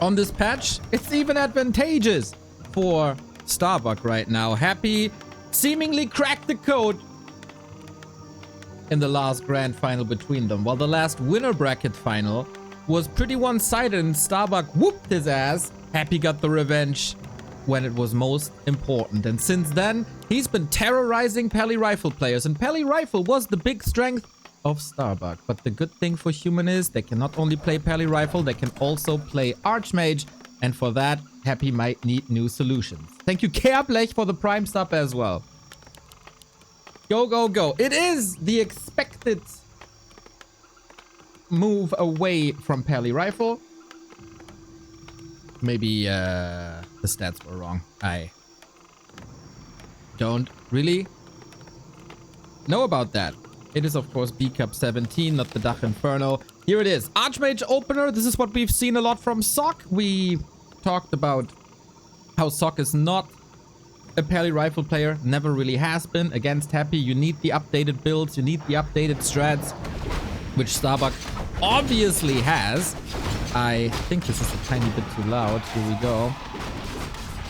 on this patch, it's even advantageous for Starbuck right now. Happy seemingly cracked the code in the last grand final between them, while the last winner bracket final was pretty one-sided and Starbuck whooped his ass. Happy got the revenge when it was most important. And since then, he's been terrorizing Pally Rifle players. And Pally Rifle was the big strength of Starbuck. But the good thing for Human is they can not only play Pally Rifle, they can also play Archmage. And for that, Happy might need new solutions. Thank you, Kerblech, for the Prime sub as well. Go, go, go. It is the expected move away from Pally Rifle. Maybe the stats were wrong. I don't really know about that. It is, of course, B Cup 17, not the Dach Inferno. Here it is. Archmage opener. This is what we've seen a lot from Sock. We talked about how Sock is not a Pally Rifle player. Never really has been. Against Happy, you need the updated builds. You need the updated strats, which Starbuck obviously has. I think this is a tiny bit too loud. Here we go.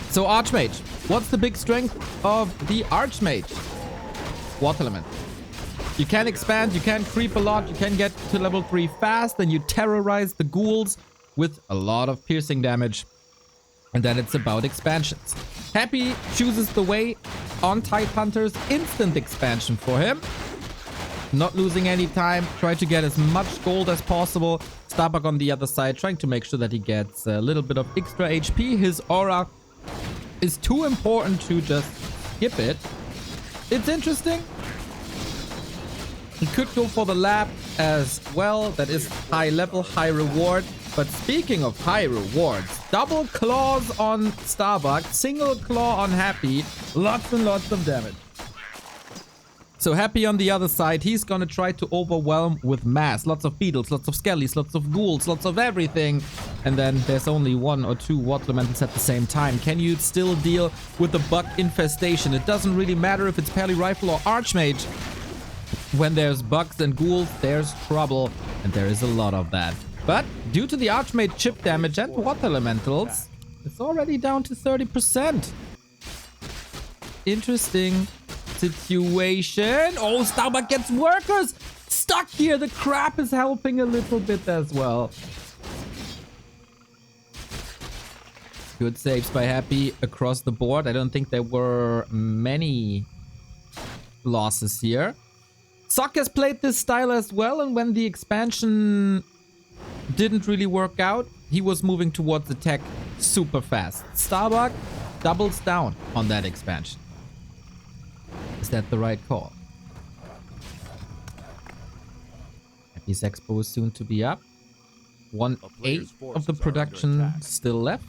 So Archmage. What's the big strength of the Archmage? Water element. You can expand, you can creep a lot, you can get to level 3 fast, and you terrorize the ghouls with a lot of piercing damage. And then it's about expansions. Happy chooses the way on Tide Hunters. Instant expansion for him. Not losing any time. Try to get as much gold as possible. Starbuck on the other side, trying to make sure that he gets a little bit of extra HP. His aura is too important to just skip it. It's interesting. He could go for the lab as well. That is high level, high reward. But speaking of high rewards, double claws on Starbuck, single claw on Happy. Lots and lots of damage. So Happy on the other side, he's gonna try to overwhelm with mass. Lots of beetles, lots of skellies, lots of ghouls, lots of everything. And then there's only 1 or 2 water elementals at the same time. Can you still deal with the bug infestation? It doesn't really matter if it's Pally Rifle or Archmage. When there's bugs and ghouls, there's trouble. And there is a lot of that. But due to the Archmage chip damage and water elementals, it's already down to 30%. Interesting situation. Oh, Starbuck gets workers stuck here. The crap is helping a little bit as well. Good saves by Happy across the board. I don't think there were many losses here. Sock has played this style as well, and when the expansion didn't really work out, he was moving towards attack super fast. Starbuck doubles down on that expansion. Is that the right call? Happy's expo is soon to be up. 1/8 of the production still left.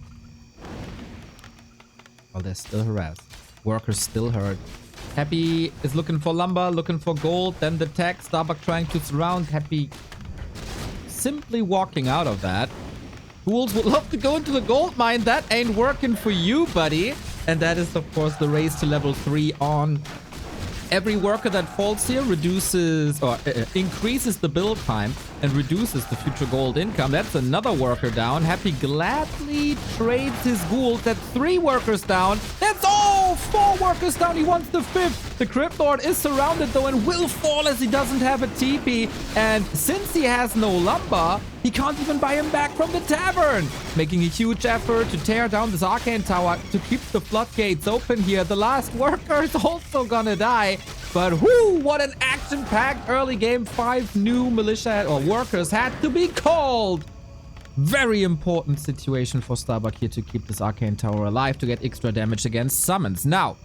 Well, they're still harassed. Workers still hurt. Happy is looking for lumber, looking for gold. Then the tech. Starbuck trying to surround. Happy simply walking out of that. Ghouls would love to go into the gold mine. That ain't working for you, buddy. And that is, of course, the raise to level 3 on. Every worker that falls here reduces or increases the build time and reduces the future gold income. That's another worker down. Happy gladly trades his ghouls. That's 3 workers down. That's all 4 workers down. He wants the 5th. The Crypt Lord is surrounded though and will fall as he doesn't have a TP. And since he has no lumber, he can't even buy him back from the tavern. Making a huge effort to tear down this arcane tower to keep the floodgates open here. The last worker is also gonna die. But whoo, what an action-packed early game. 5 new militia or workers had to be called. Very important situation for Starbuck here to keep this arcane tower alive to get extra damage against summons. Now,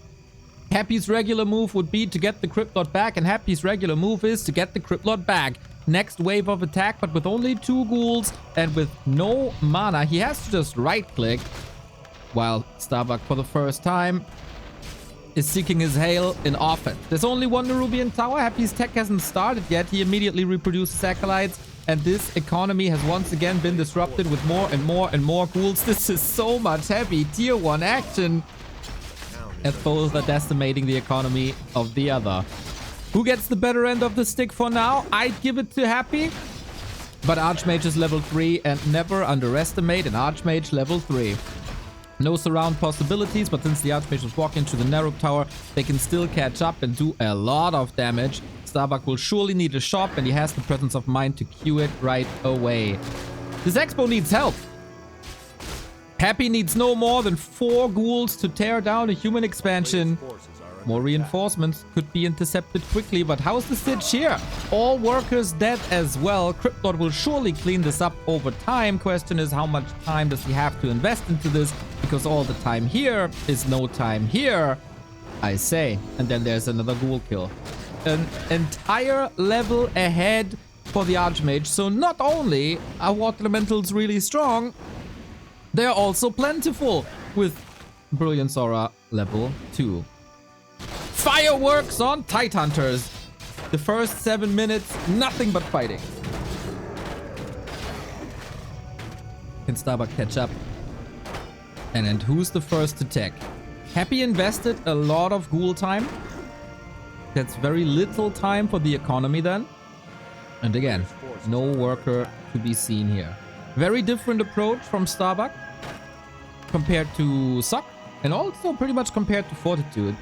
Happy's regular move would be to get the Crypt Lord back, and Happy's regular move is to get the Crypt Lord back. Next wave of attack, but with only 2 ghouls and with no mana, he has to just right-click. While Starbuck, for the first time, is seeking his hail in offense. There's only 1 Nerubian tower. Happy's tech hasn't started yet. He immediately reproduces acolytes, and this economy has once again been disrupted with more and more and more ghouls. This is so much heavy tier 1 action, as both are decimating the economy of the other. Who gets the better end of the stick for now? I'd give it to Happy. But Archmage is level 3 and never underestimate an Archmage level 3. No surround possibilities, but since the Archmage was walking to the Narrow Tower, they can still catch up and do a lot of damage. Starbuck will surely need a shop, and he has the presence of mind to queue it right away. This Expo needs help. Happy needs no more than 4 ghouls to tear down a human expansion. More reinforcements could be intercepted quickly, but how's the stitch here? All workers dead as well. Cryptlord will surely clean this up over time. Question is, how much time does he have to invest into this? Because all the time here is no time here, I say. And then there's another ghoul kill. An entire level ahead for the Archmage. So not only are Water Elementals really strong, they're also plentiful with Brilliance Aura level 2. Fireworks on Tidehunters. The first 7 minutes, nothing but fighting. Can Starbuck catch up? And who's the first to tech? Happy invested a lot of ghoul time. That's very little time for the economy then. And again, no worker to be seen here. Very different approach from Starbuck compared to Suck, and also pretty much compared to Fortitude.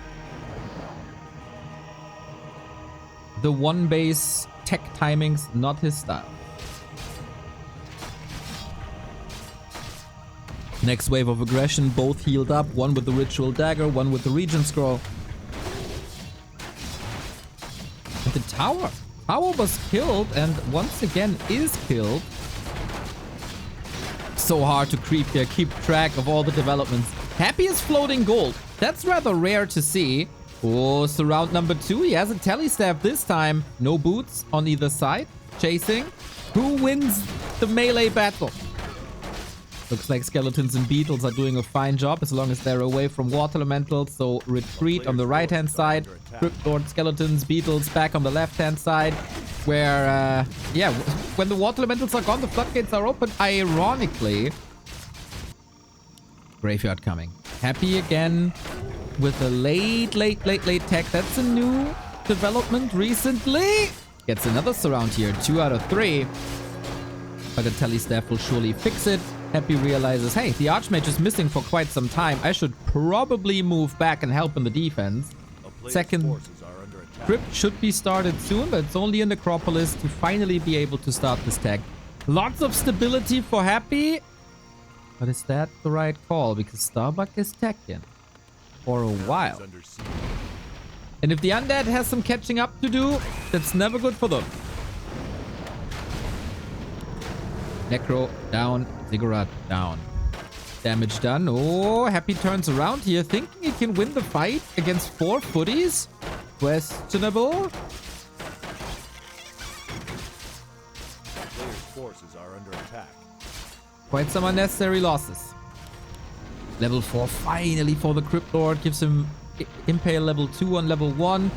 The one base tech timings, not his style. Next wave of aggression, both healed up. One with the Ritual Dagger, one with the Regent Scroll. And the tower. Tower was killed and once again is killed. So hard to keep track of all the developments. Happy is floating gold. That's rather rare to see. Oh, surround number 2. He has a telestaff this time. No boots on either side. Chasing. Who wins the melee battle? Looks like Skeletons and Beetles are doing a fine job as long as they're away from Water Elementals. So retreat on the right-hand side. Cryptlord, Skeletons, Beetles back on the left-hand side. Where, yeah, when the Water Elementals are gone, the floodgates are open. Ironically. Graveyard coming. Happy again with a late tech. That's a new development recently. Gets another surround here. 2 out of 3. But the telestaff will surely fix it. Happy realizes, hey, the Archmage is missing for quite some time. I should probably move back and help in the defense. Second crypt should be started soon, but it's only in Necropolis to finally be able to start this tech. Lots of stability for Happy. But is that the right call? Because Starbuck is teching for a while. And if the Undead has some catching up to do, that's never good for them. Necro down, Ziggurat down. Damage done. Oh, Happy turns around here, thinking he can win the fight against 4 footies. Questionable. Players' forces are under attack. Quite some unnecessary losses. Level 4 finally for the Cryptlord. Gives him Impale level 2 on level 1.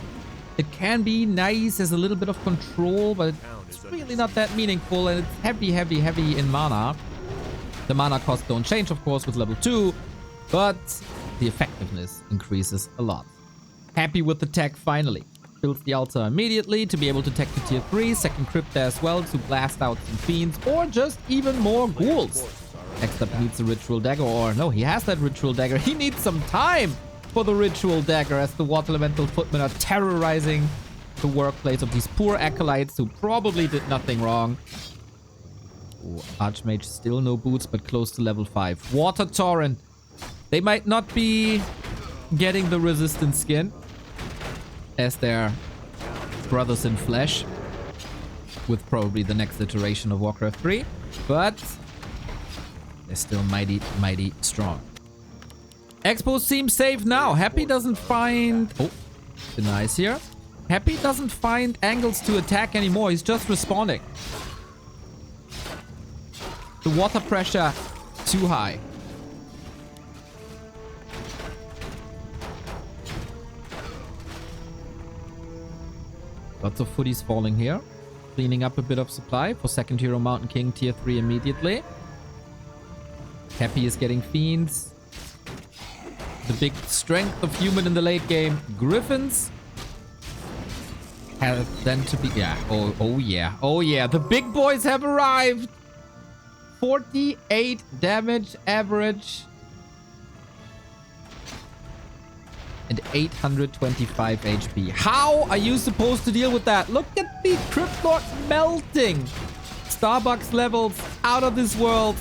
It can be nice as a little bit of control, but it's really not that meaningful, and it's heavy in mana. The mana costs don't change, of course, with level 2, but the effectiveness increases a lot. Happy with the tech finally. Builds the altar immediately to be able to tech to tier 3. Second crypt as well to blast out some fiends or just even more ghouls. Next up needs a Ritual Dagger, or no, he has that Ritual Dagger. He needs some time for the Ritual Dagger as the Water Elemental footmen are terrorizing the workplace of these poor acolytes who probably did nothing wrong. Ooh, Archmage still no boots, but close to level 5. Water Torrent. They might not be getting the resistance skin as their brothers in flesh with probably the next iteration of Warcraft 3, but they're still mighty strong. Expo seems safe now. Happy doesn't find... Oh, denies here. Happy doesn't find angles to attack anymore. He's just respawning. The water pressure too high. Lots of footies falling here. Cleaning up a bit of supply for second hero Mountain King tier 3 immediately. Happy is getting fiends. The big strength of human in the late game. Griffins. has then to be... Yeah. Oh, yeah. Oh, yeah. The big boys have arrived. 48 damage average. And 825 HP. How are you supposed to deal with that? Look at the Crypt Lord melting. Starbuck's levels out of this world.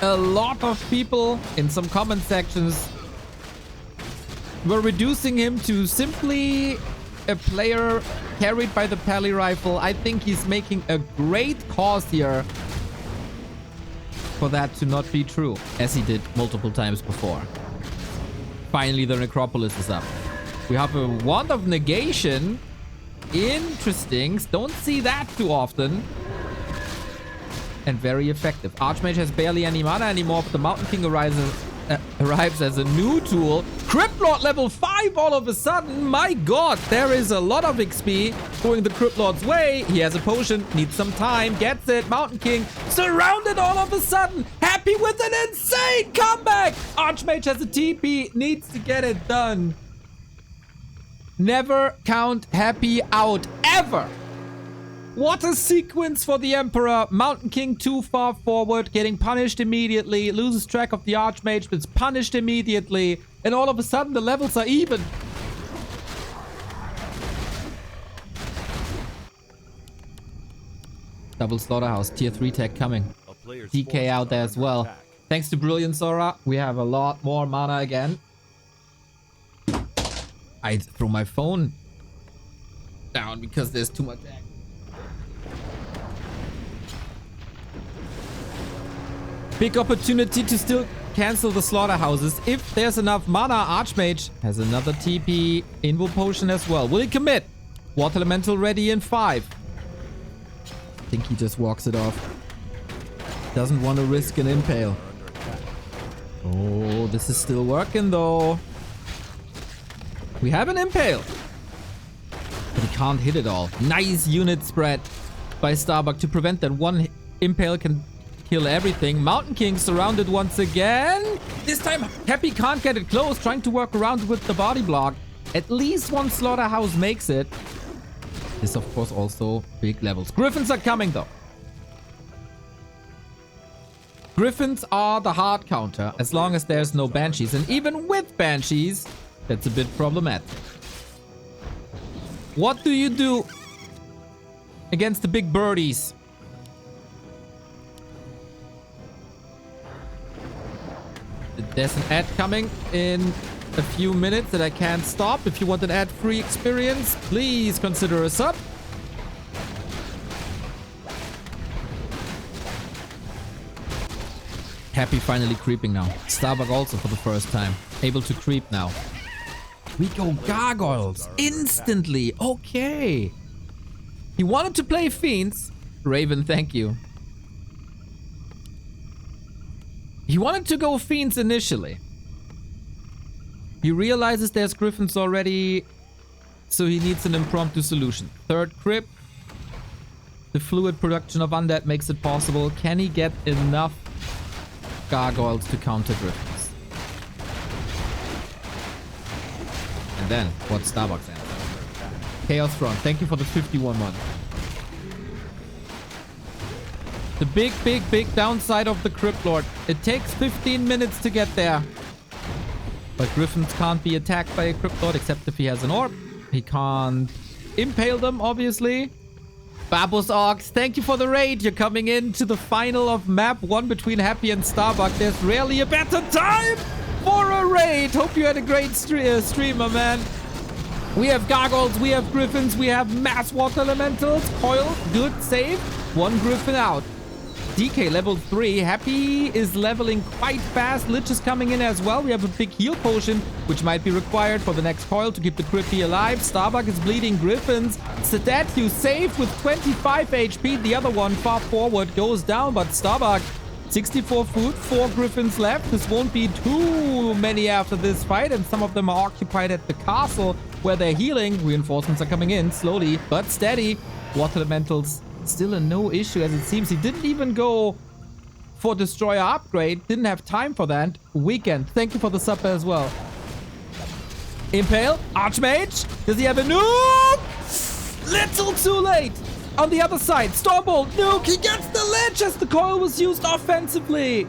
A lot of people in some comment sections were reducing him to simply a player carried by the pally rifle. I think he's making a great cause here for that to not be true, as he did multiple times before. Finally, the necropolis is up. We have a wand of negation. Interesting. Don't see that too often. And very effective. Archmage has barely any mana anymore, but the Mountain King arrives as a new tool. Crypt Lord level 5 all of a sudden. My god, there is a lot of XP going the Crypt Lord's way. He has a potion, needs some time, gets it. Mountain King surrounded all of a sudden. Happy with an insane comeback. Archmage has a TP, needs to get it done. Never count Happy out, ever. What a sequence for the Emperor. Mountain King too far forward, getting punished immediately. Loses track of the Archmage, but is punished immediately. And all of a sudden, the levels are even. Double Slaughterhouse, tier 3 tech coming. DK out there as well. Thanks to Brilliant Sora, we have a lot more mana again. I throw my phone down because there's too much action. Big opportunity to still cancel the slaughterhouses. If there's enough mana, Archmage has another TP Invo potion as well. Will he commit? Water Elemental ready in 5. I think he just walks it off. Doesn't want to risk an impale. Oh, this is still working though. We have an impale. But he can't hit it all. Nice unit spread by Starbuck to prevent that one impale can kill everything. Mountain King surrounded once again. This time, Happy can't get it close, trying to work around with the body block. At least one slaughterhouse makes it. This, of course, also big levels. Griffins are coming, though. Griffins are the hard counter, as long as there's no banshees. And even with banshees, that's a bit problematic. What do you do against the big birdies? There's an ad coming in a few minutes that I can't stop. If you want an ad-free experience, please consider a sub. Happy finally creeping now. Starbuck also for the first time. Able to creep now. We go gargoyles instantly. Okay. He wanted to play fiends. Raven, thank you. He wanted to go fiends initially. He realizes there's griffins already, so he needs an impromptu solution. Third crypt. The fluid production of undead makes it possible. Can he get enough gargoyles to counter griffins? And then, what's Starbuck's answer? Chaos Front, thank you for the 51 month. The big downside of the Crypt Lord. It takes 15 minutes to get there. But Griffins can't be attacked by a Crypt Lord except if he has an orb. He can't impale them, obviously. Babus Ox, thank you for the raid. You're coming into the final of map 1 between Happy and Starbuck. There's rarely a better time for a raid. Hope you had a great streamer, man. We have gargoyles, we have griffins, we have mass water elementals. Coil, good save. One griffin out. DK level 3. Happy is leveling quite fast. Lich is coming in as well. We have a big heal potion, which might be required for the next coil to keep the Crippy alive. Starbuck is bleeding griffins. Statue saved with 25 HP. The other one far forward goes down, but Starbuck, 64 food, 4 griffins left. This won't be too many after this fight, and some of them are occupied at the castle where they're healing. Reinforcements are coming in slowly but steady. Water elementals still a no issue, as it seems. He didn't even go for Destroyer upgrade. Didn't have time for that. Weekend, thank you for the sub as well. Impale. Archmage. Does he have a nuke? Little too late. On the other side, Stormbolt. Nuke. He gets the ledge as the coil was used offensively.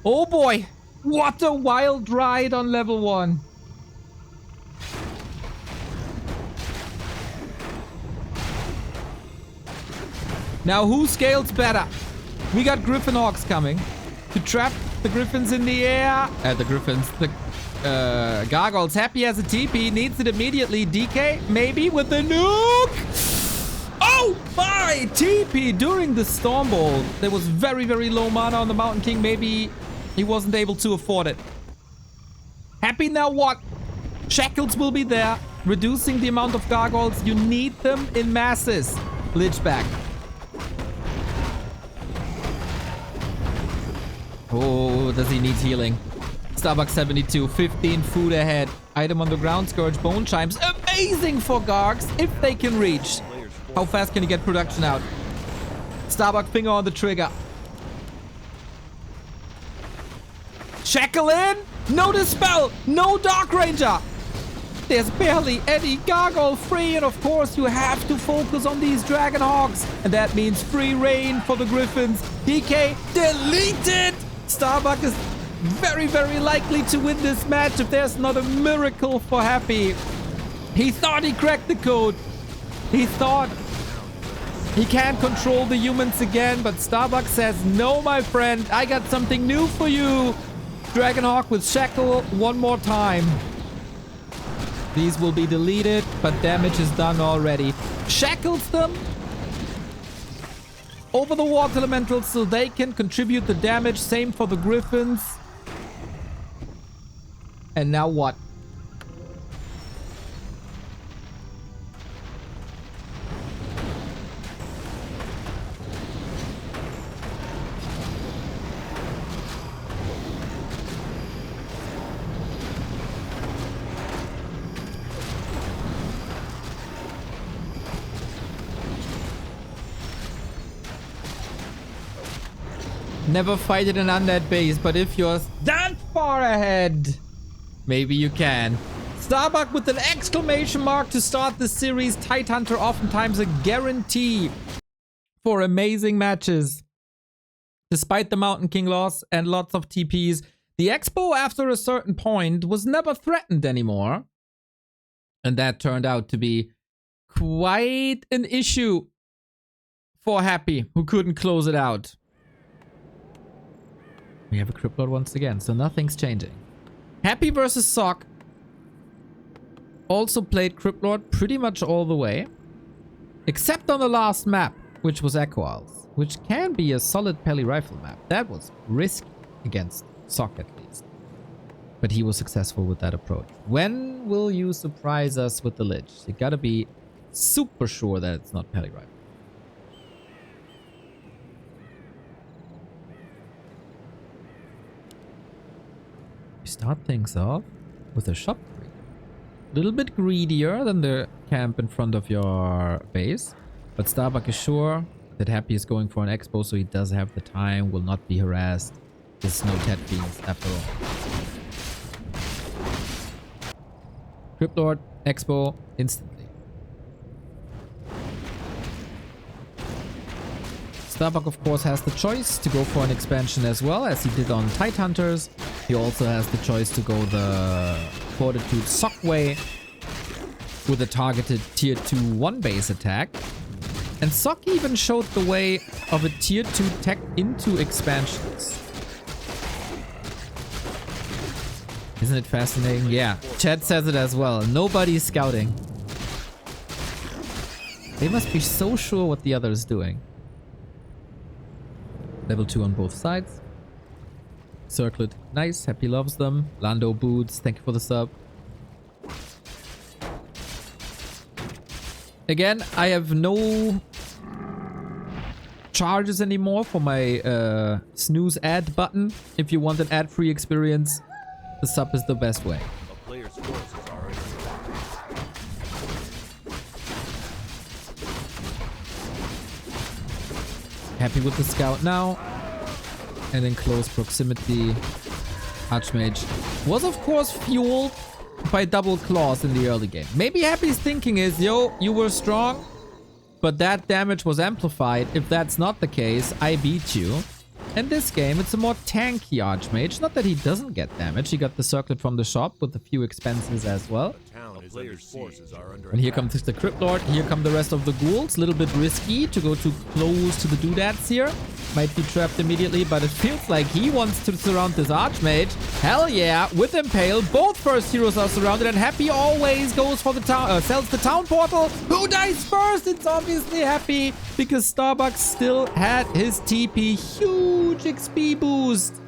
Oh boy. What a wild ride on level 1. Now who scales better? We got Griffin Hawks coming to trap the Griffins in the air. The Gargoyles. Happy as a TP. Needs it immediately. DK maybe with the nuke. Oh my! TP during the Stormbolt. There was very, very low mana on the Mountain King. Maybe he wasn't able to afford it. Happy now what? Shackles will be there. Reducing the amount of Gargoyles. You need them in masses. Lich back. Oh, does he need healing? Starbuck 72, 15 food ahead. Item on the ground, Scourge Bone Chimes. Amazing for Gargs if they can reach. How fast can he get production out? Starbuck finger on the trigger. Shackle in. No Dispel. No Dark Ranger. There's barely any Gargoyle free. And of course, you have to focus on these Dragon Hawks. And that means free reign for the Griffins. DK deleted. Starbuck is very, very likely to win this match if there's not a miracle for Happy. He thought he cracked the code. He thought he can't control the humans again, but Starbuck says, no, my friend, I got something new for you. Dragonhawk with Shackle one more time. These will be deleted, but damage is done already. Shackles them over the Water Elementals so they can contribute the damage. Same for the Griffins. And now what? Never fight at an undead base, but if you're that far ahead, maybe you can. Starbuck with an exclamation mark to start the series. Tidehunter oftentimes a guarantee for amazing matches. Despite the Mountain King loss and lots of TPs, the Expo after a certain point was never threatened anymore. And that turned out to be quite an issue for Happy, who couldn't close it out. We have a Criplord once again, so nothing's changing. Happy versus Sock. Also played Criplord pretty much all the way. Except on the last map, which was Echo Isles, which can be a solid Peli Rifle map. That was risky against Sock at least. But he was successful with that approach. When will you surprise us with the Lich? You gotta be super sure that it's not Peli Rifle. You start things off with a shop tree. A little bit greedier than the camp in front of your base. But Starbuck is sure that Happy is going for an expo, so he does have the time, will not be harassed. There's no Tet Fiends after all. Cryptlord, expo, instantly. Starbuck, of course, has the choice to go for an expansion as well, as he did on Tidehunters. He also has the choice to go the Fortitude Sock way with a targeted tier 2 1 base attack. And Sock even showed the way of a tier 2 tech into expansions. Isn't it fascinating? Yeah, Chad says it as well. Nobody's scouting. They must be so sure what the other is doing. Level 2 on both sides. Circlet, nice. Happy loves them. Lando Boots, thank you for the sub. Again, I have no charges anymore for my snooze ad button. If you want an ad-free experience, the sub is the best way. A player's forces are under attack. Happy with the scout now. And in close proximity, Archmage was of course fueled by double claws in the early game. Maybe Happy's thinking is, yo, you were strong, but that damage was amplified. If that's not the case, I beat you. In this game, it's a more tanky Archmage. Not that he doesn't get damage. He got the circlet from the shop with a few expenses as well. And here comes the Crypt Lord. Here come the rest of the ghouls. A little bit risky to go too close to the doodads here. Might be trapped immediately, but it feels like he wants to surround this Archmage. Hell yeah, with Impale. Both first heroes are surrounded, and Happy always goes for the town, sells the town portal. Who dies first? It's obviously Happy, because Starbuck still had his TP. Huge XP boost.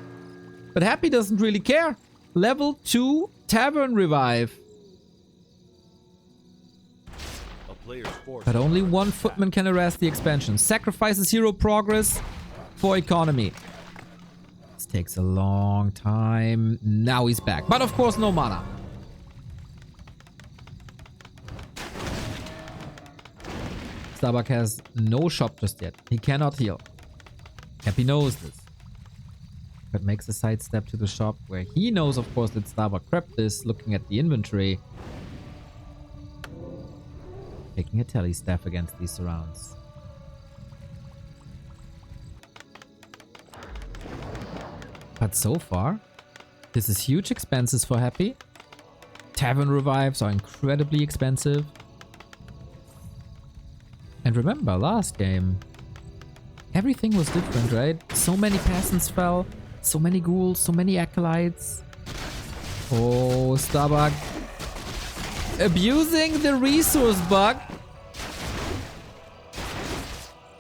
But Happy doesn't really care. Level 2 Tavern Revive. But only one footman can harass the expansion. Sacrifices hero progress for economy. This takes a long time. Now he's back. But of course, no mana. Starbuck has no shop just yet. He cannot heal. Happy knows this. But makes a side step to the shop where he knows, of course, that Starbuck prepped this, looking at the inventory. Taking a tele staff against these surrounds. But so far, this is huge expenses for Happy. Tavern revives are incredibly expensive. And remember, last game, everything was different, right? So many peasants fell, so many ghouls, so many acolytes. Oh, Starbuck. Abusing the resource bug.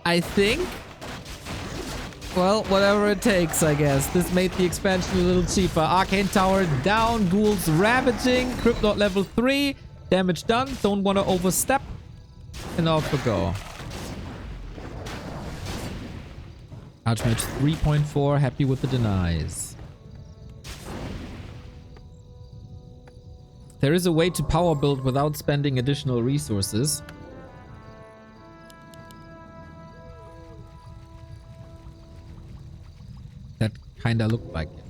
I think. Well, whatever it takes, I guess. This made the expansion a little cheaper. Arcane Tower down. Ghouls ravaging. Crypt Lord level 3. Damage done. Don't want to overstep. And off we go. Archmage 3.4. Happy with the denies. There is a way to power build without spending additional resources. That kinda looked like it.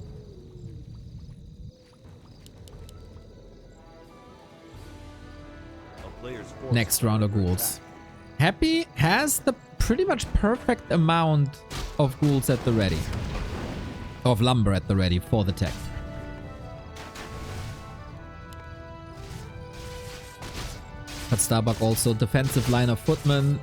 Next round of ghouls. Happy has the pretty much perfect amount of ghouls at the ready. Of lumber at the ready for the tech. But Starbuck also defensive line of footmen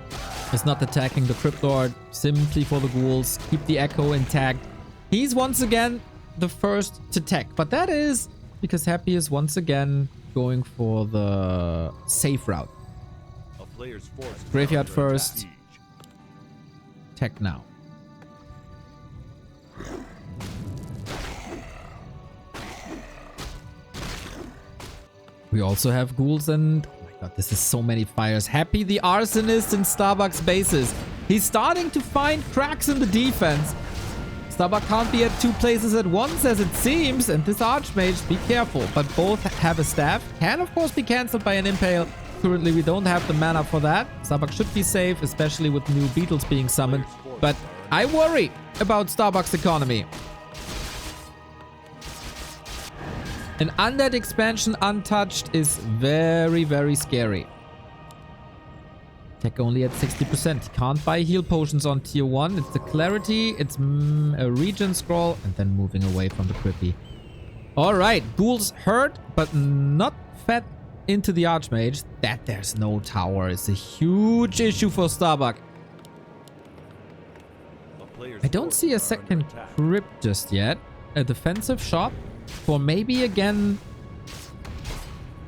is not attacking the Crypt Lord, simply for the ghouls. Keep the echo intact. He's once again the first to tech, but that is because Happy is once again going for the safe route. Graveyard first. Tech now. We also have ghouls and... oh my god, this is so many fires. Happy the arsonist in Starbuck's bases. He's starting to find cracks in the defense. Starbuck can't be at two places at once as it seems. And this Archmage, be careful. But both have a staff. Can of course be cancelled by an Impale. Currently we don't have the mana for that. Starbuck should be safe, especially with new beetles being summoned. But I worry about Starbuck's economy. An Undead expansion untouched is very, very scary. Tech only at 60%. Can't buy heal potions on tier 1. It's the clarity, it's a regen scroll, and then moving away from the Crippy. Alright, ghouls hurt, but not fed into the Archmage. That there's no tower is a huge issue for Starbuck. I don't see a second crypt just yet. A defensive shop for maybe again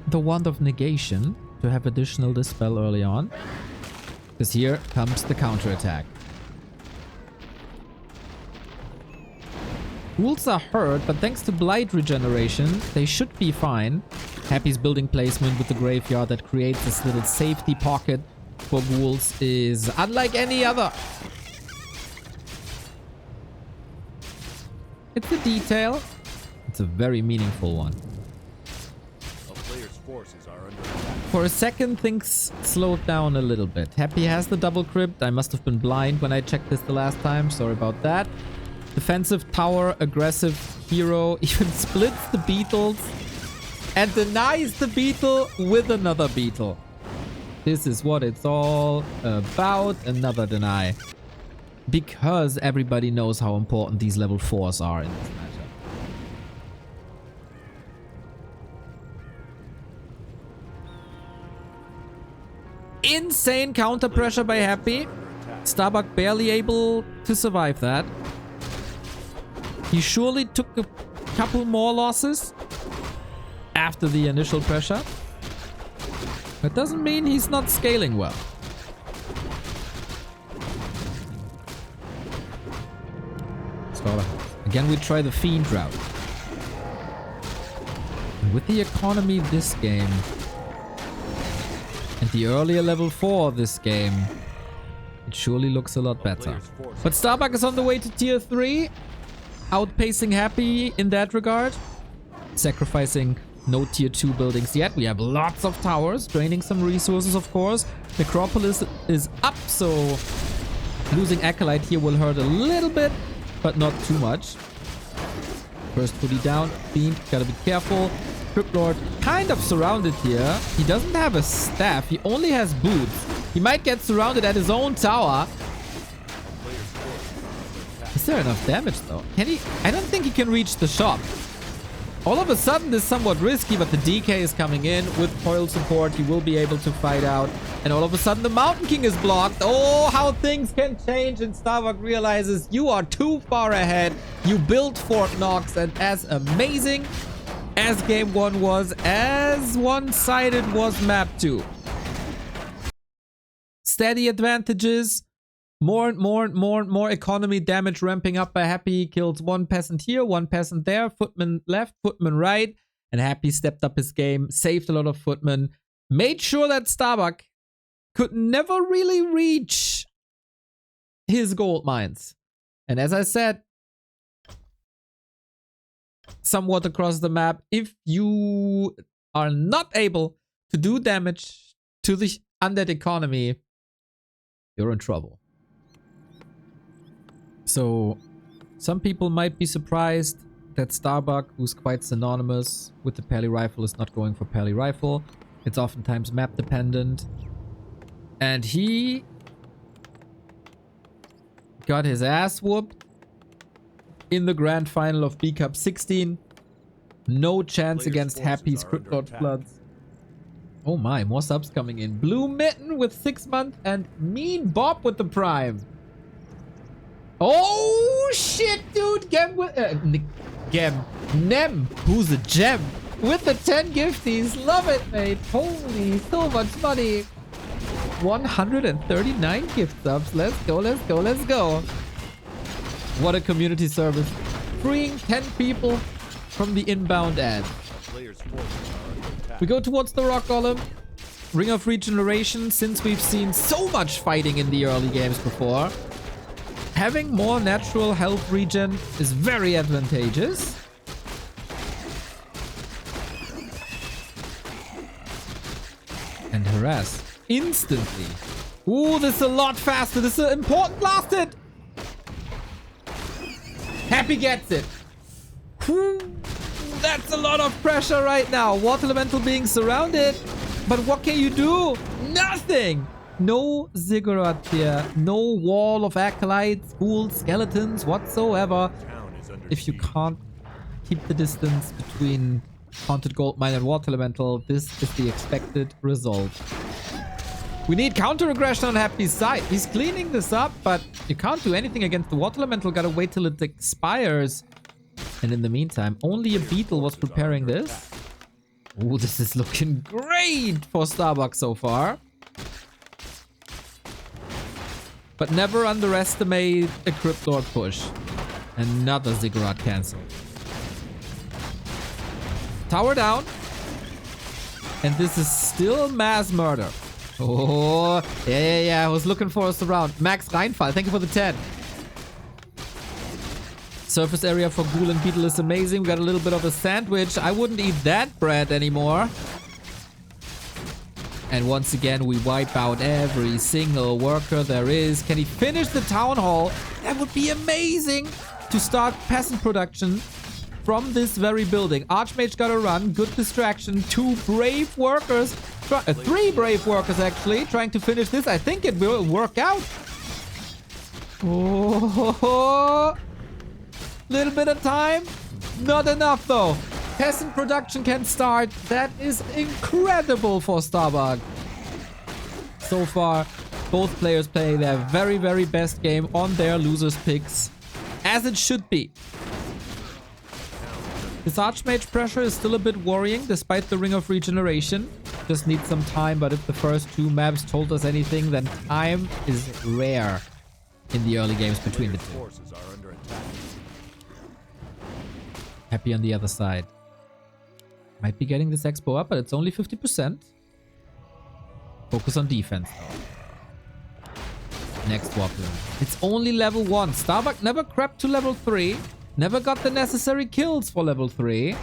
the Wand of Negation to have additional dispel early on. Because here comes the counterattack. Ghouls are hurt, but thanks to Blight regeneration, they should be fine. Happy's building placement with the graveyard that creates this little safety pocket for ghouls is unlike any other. It's a detail. It's a very meaningful one. For a second, things slowed down a little bit. Happy has the double crypt. I must have been blind when I checked this the last time. Sorry about that. Defensive tower, aggressive hero. Even splits the beetles. and denies the beetle with another beetle. This is what it's all about. Another deny. Because everybody knows how important these level 4s are in this matchup. Insane counter pressure by Happy. Starbuck barely able to survive that. He surely took a couple more losses after the initial pressure. That doesn't mean he's not scaling well. Again, we try the Fiend route. And with the economy this game, and the earlier level 4 this game, it surely looks a lot better. But Starbuck is on the way to tier 3, outpacing Happy in that regard. Sacrificing no tier 2 buildings yet. We have lots of towers, draining some resources, of course. Necropolis is up, so losing Acolyte here will hurt a little bit, but not too much. First fully down. Fiend, gotta be careful. Crypt Lord kind of surrounded here. He doesn't have a staff. He only has boots. He might get surrounded at his own tower. Is there enough damage though? Can he? I don't think he can reach the shop. All of a sudden, this is somewhat risky, but the DK is coming in. With coil support, he will be able to fight out. And all of a sudden, the Mountain King is blocked. Oh, how things can change. And Starbuck realizes you are too far ahead. You built Fort Knox, and as amazing as Game 1 was, as one-sided was Map 2. Steady advantages. More and more economy damage ramping up by Happy. Kills one peasant here, one peasant there. Footman left, footman right. And Happy stepped up his game, saved a lot of footmen. Made sure that Starbuck could never really reach his gold mines. And as I said, somewhat across the map, if you are not able to do damage to the undead economy, you're in trouble. So, some people might be surprised that Starbuck, who's quite synonymous with the Pally Rifle, is not going for Pally Rifle. It's oftentimes map dependent. And he got his ass whooped in the grand final of B Cup 16. No chance against Happy's Crypt Lord Floods. Oh my, more subs coming in. Blue Mitten with 6 months and Mean Bob with the Prime. Oh shit, dude! Gem with Nem, who's a gem, with the 10 gifties. Love it, mate. Holy, so much money. 139 gift subs. Let's go, let's go, let's go. What a community service. Freeing 10 people from the inbound ad. We go towards the Rock Golem. Ring of Regeneration, since we've seen so much fighting in the early games before. Having more natural health regen is very advantageous. And harass instantly. Ooh, this is a lot faster. This is an important last hit. Happy gets it. Whew. That's a lot of pressure right now. Water Elemental being surrounded. But what can you do? Nothing. No ziggurat here. No wall of acolytes, ghouls, skeletons whatsoever. If you can't keep the distance between Haunted Goldmine and Water Elemental, this is the expected result. We need counter-aggression on Happy's side. He's cleaning this up, but you can't do anything against the Water Elemental. Gotta wait till it expires. And in the meantime, only a beetle was preparing this. Ooh, this is looking great for Starbuck so far. But never underestimate a Crypt Lord push. Another Ziggurat cancel. Tower down. And this is still mass murder. Oh, yeah. I was looking for us around. Max Reinfall, thank you for the 10. Surface area for Ghoul and Beetle is amazing. We got a little bit of a sandwich. I wouldn't eat that bread anymore. And once again, we wipe out every single worker there is. Can he finish the town hall? That would be amazing to start peasant production. from this very building. Archmage got a run. Good distraction. 2 brave workers. 3 brave workers, actually, trying to finish this. I think it will work out. Oh, little bit of time. Not enough, though. Peasant production can start. That is incredible for Starbuck. So far, both players play their very, very best game on their losers picks. As it should be. This Archmage pressure is still a bit worrying despite the Ring of Regeneration. Just need some time, but if the first 2 maps told us anything, then time is rare in the early games between the 2. Forces are under attack. Happy on the other side. Might be getting this expo up, but it's only 50%. Focus on defense though. Next Wobbler. It's only level 1. Starbuck never crept to level 3. Never got the necessary kills for level 3.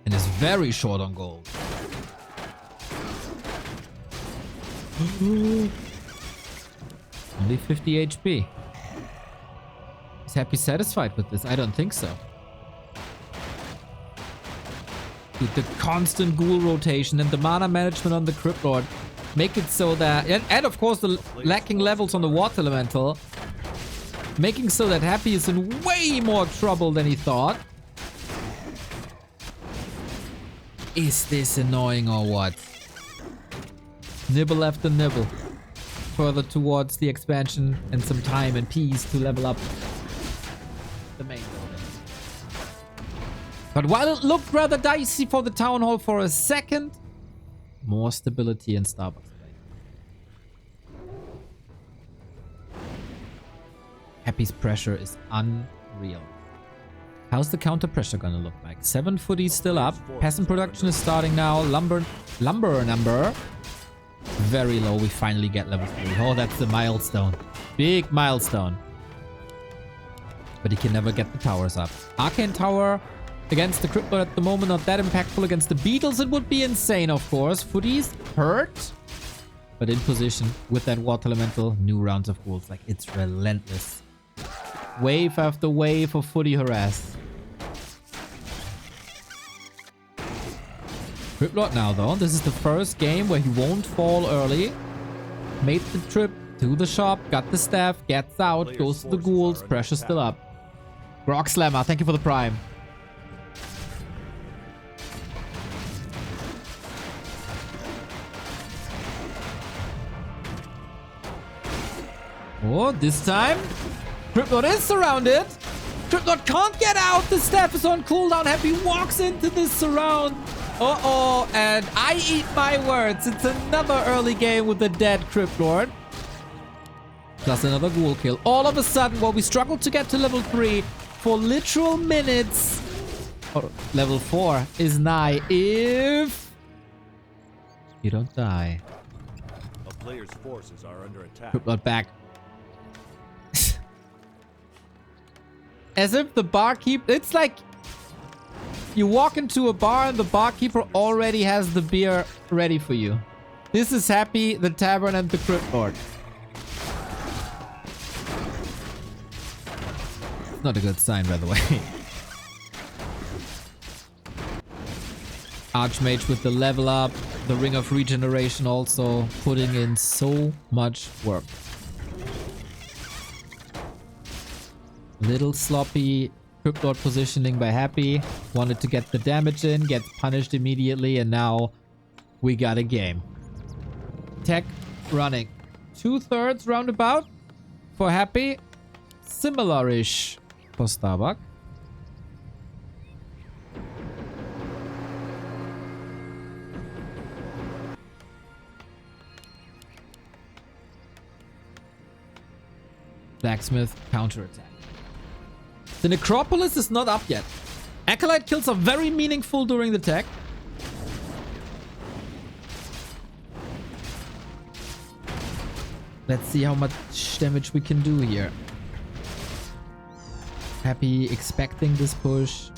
And is very short on gold. Only 50 HP. Is Happy satisfied with this? I don't think so. Dude, the constant ghoul rotation and the mana management on the Crypt Lord make it so that... And of course the lacking levels on the Water Elemental. Making so that Happy is in way more trouble than he thought. Is this annoying or what? Nibble after nibble. Further towards the expansion and some time and peace to level up the main building. But while it looked rather dicey for the Town Hall for a second, more stability in Starbucks. Happy's pressure is unreal. How's the counter pressure gonna look like? 7 footies still up. Peasant production is starting now. Lumber number. Very low. We finally get level 3. Oh, that's the milestone. Big milestone. But he can never get the towers up. Arcane Tower against the Crypt Lord at the moment. Not that impactful. Against the Beetles, it would be insane, of course. Footies hurt. But in position with that Water Elemental. New rounds of ghouls. Like, it's relentless. Wave after wave of footy harass. Crypt Lord now, though. This is the first game where he won't fall early. Made the trip to the shop, got the staff, gets out, goes to the ghouls. Pressure still up. Grog Slammer, thank you for the prime. Oh, this time, Crypt Lord is surrounded. Crypt Lord can't get out. The staff is on cooldown. Happy walks into this surround. Uh-oh, and I eat my words. It's another early game with the dead Crypt Lord. Plus another ghoul kill. All of a sudden, while we struggle to get to level 3 for literal minutes, level 4 is nigh if you don't die. A player's forces are under attack. Crypt Lord back. As if the barkeep... It's like you walk into a bar and the barkeeper already has the beer ready for you. This is Happy, the Tavern, and the Crypt Lord. It's not a good sign, by the way. Archmage with the level up. The Ring of Regeneration also putting in so much work. Little sloppy Crypt Lord positioning by Happy. Wanted to get the damage in, gets punished immediately, and now we got a game. Tech running. 2/3 roundabout for Happy. Similar-ish for Starbuck. Blacksmith counterattack. The Necropolis is not up yet. Acolyte kills are very meaningful during the tech. Let's see how much damage we can do here. Happy expecting this push.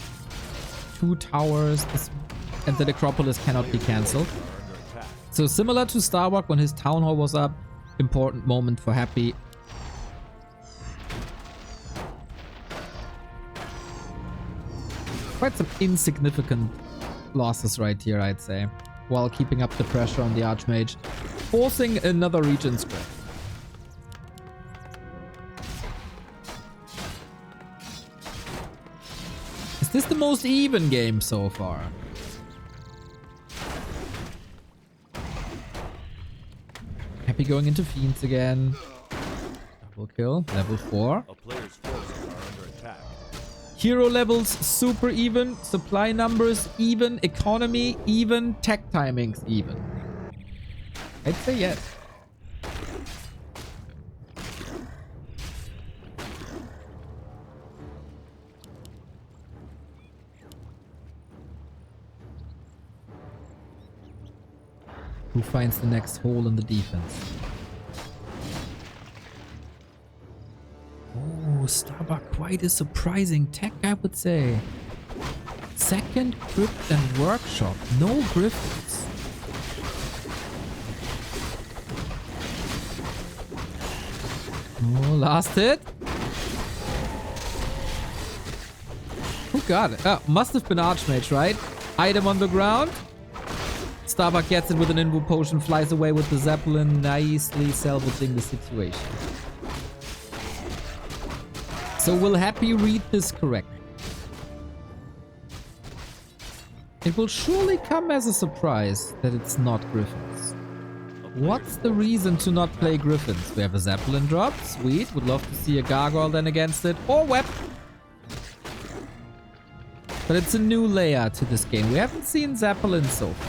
2 towers. And the Necropolis cannot be cancelled. So similar to Starbuck when his Town Hall was up. Important moment for Happy. Quite some insignificant losses right here, I'd say. While keeping up the pressure on the Archmage. Forcing another region script. Is this the most even game so far? Happy going into Fiends again. Double kill. Level 4. A player's forces are under attack. Hero levels super even. Supply numbers even. Economy even. Tech timings even. I'd say yes. Who finds the next hole in the defense? Oh, Starbuck, quite a surprising tech, I would say. Second crypt and workshop. No griffins. Oh, last hit. Who got it? Oh, must have been Archmage, right? Item on the ground. Starbuck gets it with an invo potion, flies away with the Zeppelin, nicely salvaging the situation. So will Happy read this correctly? It will surely come as a surprise that it's not Griffins. What's the reason to not play Griffins? We have a Zeppelin drop. Sweet. Would love to see a Gargoyle then against it. Or Web. But it's a new layer to this game. We haven't seen Zeppelin so far.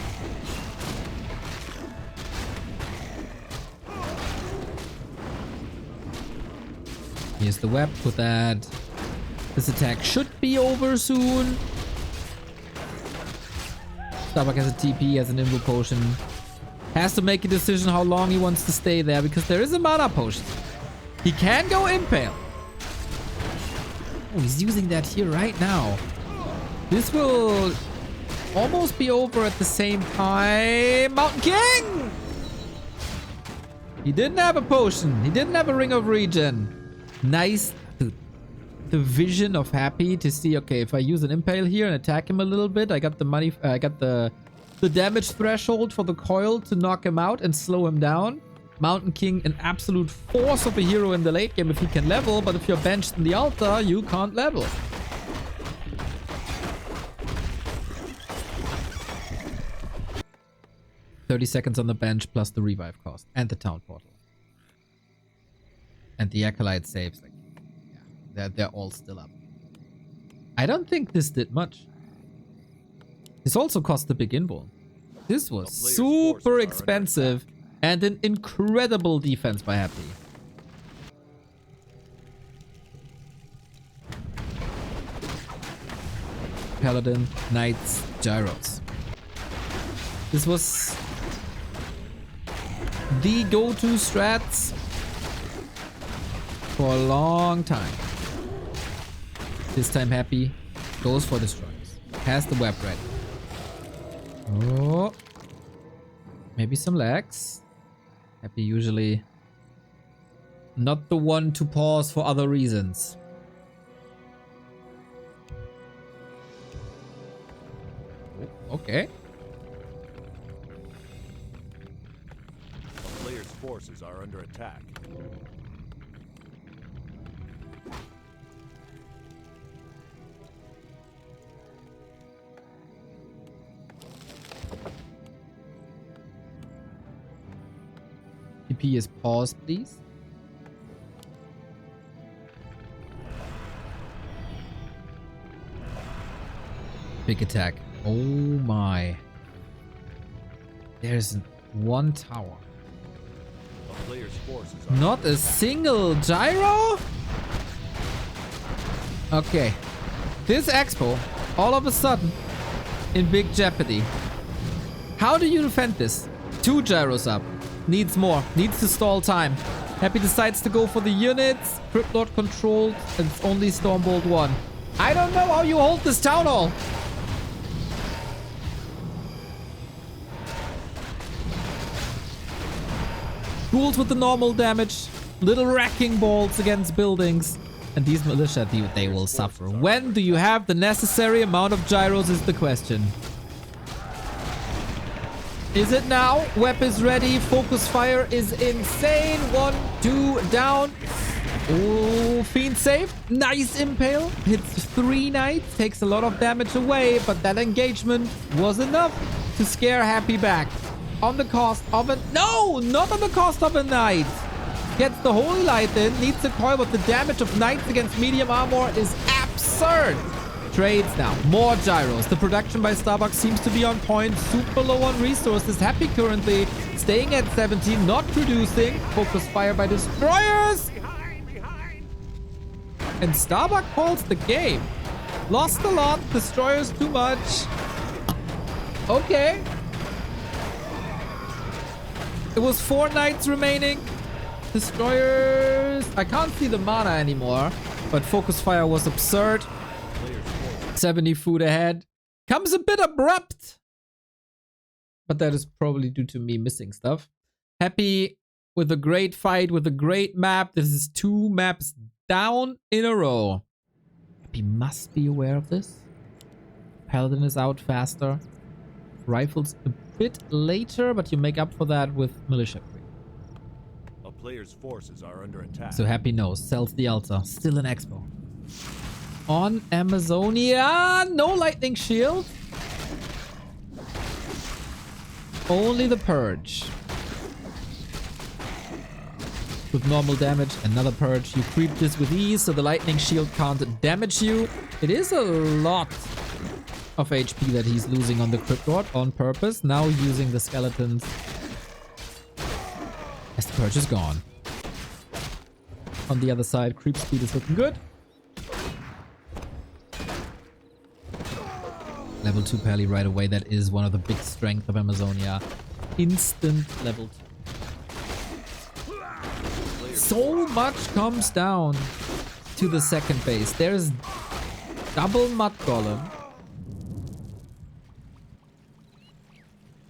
Here's the web with that. This attack should be over soon. Starbuck has a TP, has an invo potion. Has to make a decision how long he wants to stay there because there is a mana potion. He can go Impale. Oh, he's using that here right now. This will almost be over at the same time. Mountain King! He didn't have a potion. He didn't have a Ring of Regen. Nice. The vision of Happy to see, okay, if I use an Impale here and attack him a little bit, I got the money, I got the damage threshold for the coil to knock him out and slow him down. Mountain King, an absolute force of a hero in the late game if he can level, but if you're benched in the altar, you can't level. $30 seconds on the bench plus the revive cost and the town portal. And the Acolyte saves, like, yeah, they're all still up. I don't think this did much. This also cost the big invo. This was super expensive and an incredible defense by Happy. Paladin, Knights, Gyros. This was the go-to strats for a long time. This time Happy goes for destroyers. Has the web ready. Oh. Maybe some lags. Happy usually not the one to pause for other reasons. Oh, okay. A player's forces are under attack. TP is paused, please. Big attack. Oh my. There's one tower. A player's forces are Not a single gyro? Okay. This expo, all of a sudden, in big jeopardy. How do you defend this? 2 gyros up. Needs more. Needs to stall time. Happy decides to go for the units. Crypt Lord controlled. And it's only Stormbolt 1. I don't know how you hold this town hall. Ghouls with the normal damage. Little wrecking balls against buildings. And these militia, they will suffer. When do you have the necessary amount of gyros is the question. Is it now? Web is ready. Focus fire is insane. 1, 2, down. Oh, Fiend saved. Nice impale. Hits 3 knights. Takes a lot of damage away. But that engagement was enough to scare Happy back. On the cost of a... No! Not on the cost of a knight. Gets the Holy Light in. Needs the coil, but the damage of knights against medium armor is absurd. Trades now. More gyros. The production by Starbuck seems to be on point. Super low on resources. Happy currently staying at 17. Not producing. Focus fire by destroyers. And Starbuck calls the game. Lost a lot. Destroyers too much. Okay. It was 4 knights remaining. Destroyers. I can't see the mana anymore. But focus fire was absurd. 70 food ahead. Comes a bit abrupt. But that is probably due to me missing stuff. Happy with a great fight, with a great map. This is 2 maps down in a row. Happy must be aware of this. Paladin is out faster. Rifles a bit later, but you make up for that with militia creep. A player's forces are under attack. So Happy knows. Sells the altar. Still an expo. On Amazonia, no lightning shield. Only the purge. With normal damage, another purge. You creep this with ease, so the lightning shield can't damage you. It is a lot of HP that he's losing on the crypt ward on purpose. Now using the skeletons. As the purge is gone. On the other side, creep speed is looking good. Level 2 Pally right away. That is one of the big strengths of Amazonia. Instant level 2. So much comes down to the second base. There's double Mud Golem.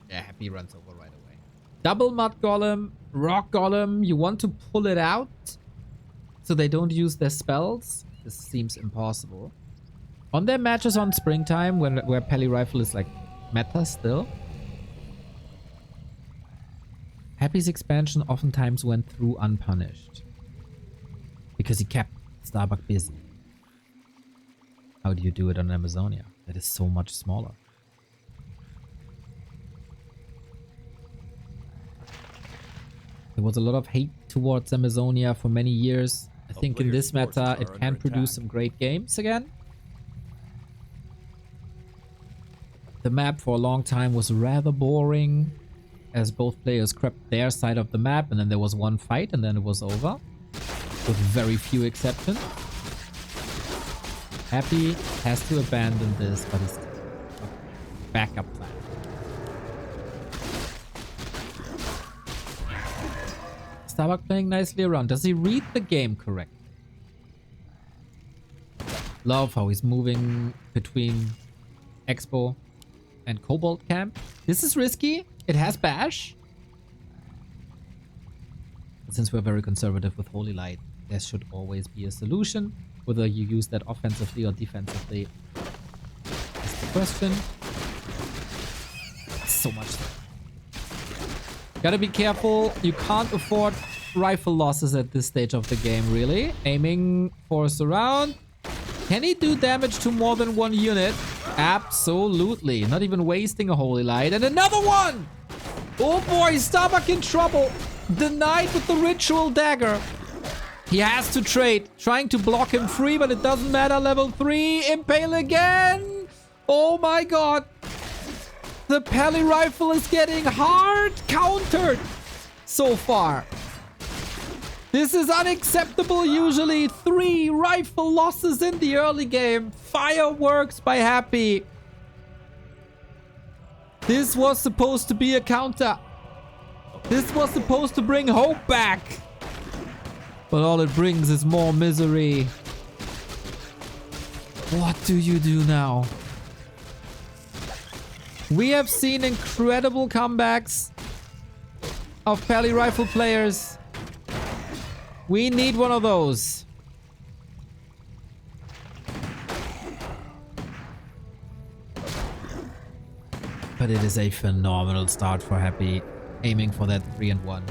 Yeah, Happy runs over right away. Double Mud Golem, Rock Golem. You want to pull it out so they don't use their spells. This seems impossible. On their matches on Springtime, where Pally Rifle is like meta still, Happy's expansion oftentimes went through unpunished. Because he kept Starbuck busy. How do you do it on Amazonia? That is so much smaller. There was a lot of hate towards Amazonia for many years. I think in this meta it can produce some great games again. The map for a long time was rather boring, as both players crept their side of the map, and then there was one fight, and then it was over. With very few exceptions. Happy has to abandon this, but it's a backup plan. Starbuck playing nicely around. Does he read the game correctly? Love how he's moving between Expo and Cobalt Camp. This is risky. It has bash. But since we're very conservative with Holy Light, there should always be a solution. Whether you use that offensively or defensively is the question. So much stuff. Gotta be careful. You can't afford rifle losses at this stage of the game, really. Aiming for a surround. Can he do damage to more than one unit? Absolutely. Not even wasting a Holy Light. And another one! Oh boy, Starbuck in trouble. Denied with the Ritual Dagger. He has to trade. Trying to block him free, but it doesn't matter. Level 3. Impale again. Oh my god. The Pally Rifle is getting hard countered so far. This is unacceptable. Usually 3 rifle losses in the early game. Fireworks by Happy. This was supposed to be a counter. This was supposed to bring hope back. But all it brings is more misery. What do you do now? We have seen incredible comebacks of Pally Rifle players. We need one of those. But it is a phenomenal start for Happy, aiming for that 3 and 1.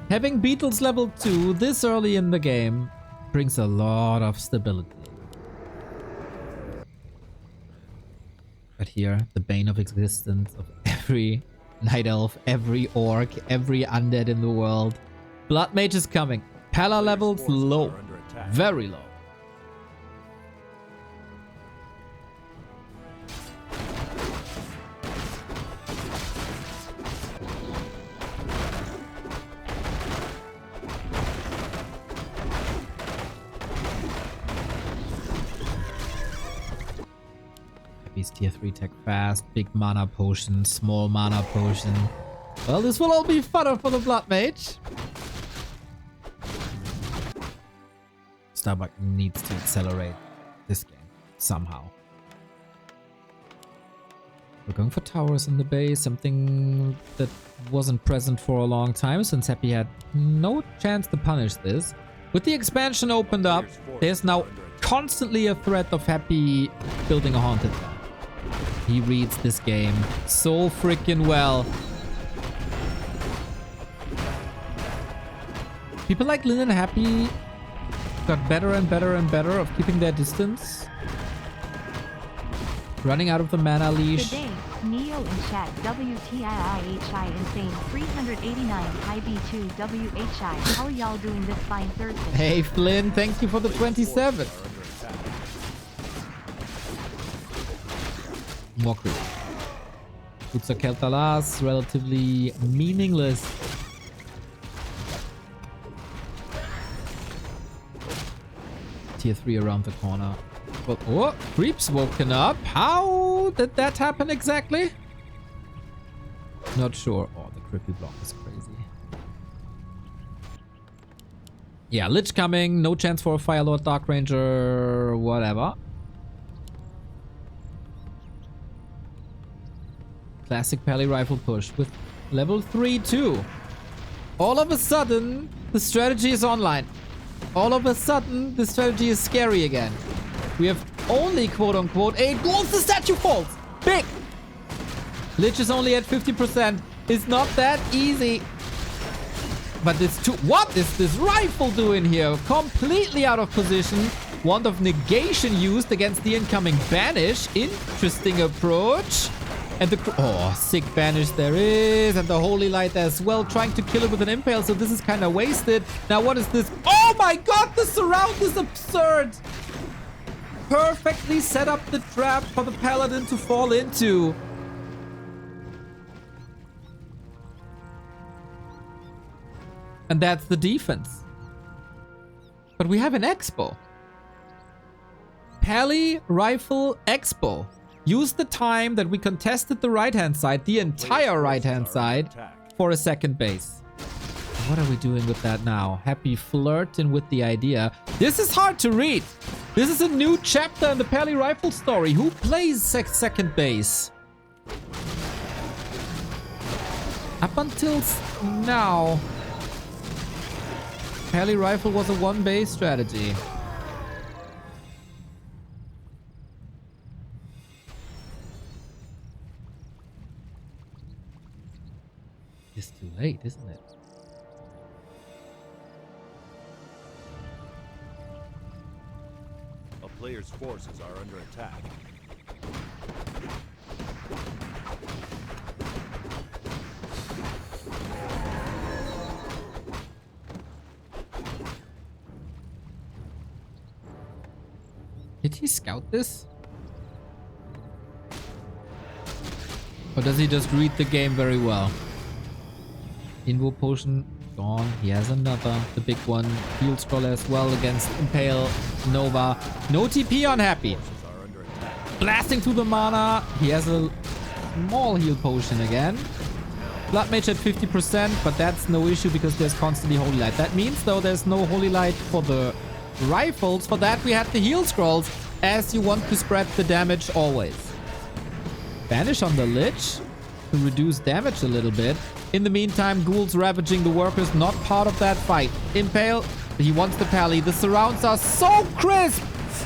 Having Beetles level 2 this early in the game brings a lot of stability. But here, the bane of existence of every Night Elf, every Orc, every Undead in the world. Blood Mage is coming. Pala levels low. Very low. Tier 3 tech fast, big mana potion, small mana potion. Well, this will all be fodder for the Blood Mage. Starbuck needs to accelerate this game somehow. We're going for towers in the base, something that wasn't present for a long time since Happy had no chance to punish this. With the expansion opened up, there's now constantly a threat of Happy building a haunted town. He reads this game so freaking well. People like Lynn and Happy got better and better and better of keeping their distance. Running out of the mana leash. Today, Neo in chat WTIIHI insane 389 IB2 WHI. How are y'all doing this fine Thursday? Hey Flynn, thank you for the 27. More creep. Utsa Keltalas, relatively meaningless. Tier 3 around the corner. But, oh, creeps woken up. How did that happen exactly? Not sure. Oh, the creepy block is crazy. Yeah, Lich coming. No chance for a Fire Lord, Dark Ranger, whatever. Classic Pally rifle push with level 3 too. All of a sudden, the strategy is online. All of a sudden, the strategy is scary again. We have only quote-unquote 8 goals. The statue falls. Big. Lich is only at 50%. It's not that easy. But this what is this rifle doing here? Completely out of position. Wand of negation used against the incoming banish. Interesting approach. And the... Oh, sick banish there is. And the holy light as well. Trying to kill it with an impale. So this is kind of wasted. Now what is this? Oh my god! The surround is absurd. Perfectly set up the trap for the paladin to fall into. And that's the defense. But we have an expo. Pally Rifle Expo. Use the time that we contested the right-hand side, the entire right-hand side, for a second base. What are we doing with that now? Happy flirting with the idea. This is hard to read. This is a new chapter in the Pally Rifle story. Who plays second base? Up until now, Pally Rifle was a one-base strategy. It's too late, isn't it? A player's forces are under attack. Did he scout this? Or does he just read the game very well? Invo potion gone. He has another. The big one. Field scroll as well against Impale Nova. No TP on Happy. Blasting through the mana. He has a small heal potion again. Blood Mage at 50%, but that's no issue because there's constantly Holy Light. That means, though, there's no Holy Light for the rifles. For that, we had the heal scrolls, as you want to spread the damage always. Banish on the Lich to reduce damage a little bit. In the meantime, ghouls ravaging the workers, not part of that fight. Impale, he wants the pally. The surrounds are so crisp.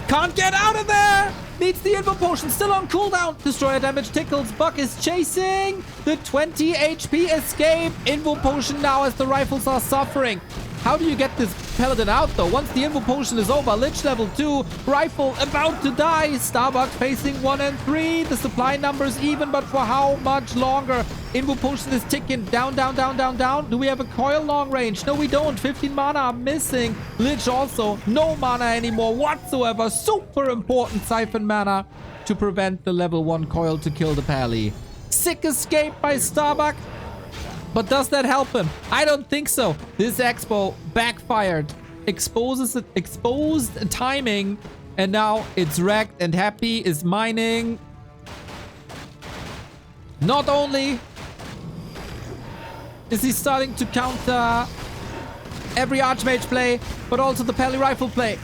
Can't get out of there. Needs the Invo Potion. Still on cooldown. Destroyer damage tickles. Buck is chasing. The 20 HP escape. Invo Potion now as the rifles are suffering. How do you get this Paladin out, though? Once the Invo Potion is over, Lich level 2, Rifle about to die. Starbuck facing 1 and 3. The supply numbers even, but for how much longer? Invo Potion is ticking. Down, down, down, down, down. Do we have a coil long range? No, we don't. 15 mana are missing. Lich also. No mana anymore whatsoever. Super important Siphon mana to prevent the level 1 coil to kill the Pally. Sick escape by Starbuck. But does that help him? I don't think so. This expo backfired. Exposed timing. And now it's wrecked, and Happy is mining. Not only is he starting to counter every Archmage play, but also the Pally Rifle play.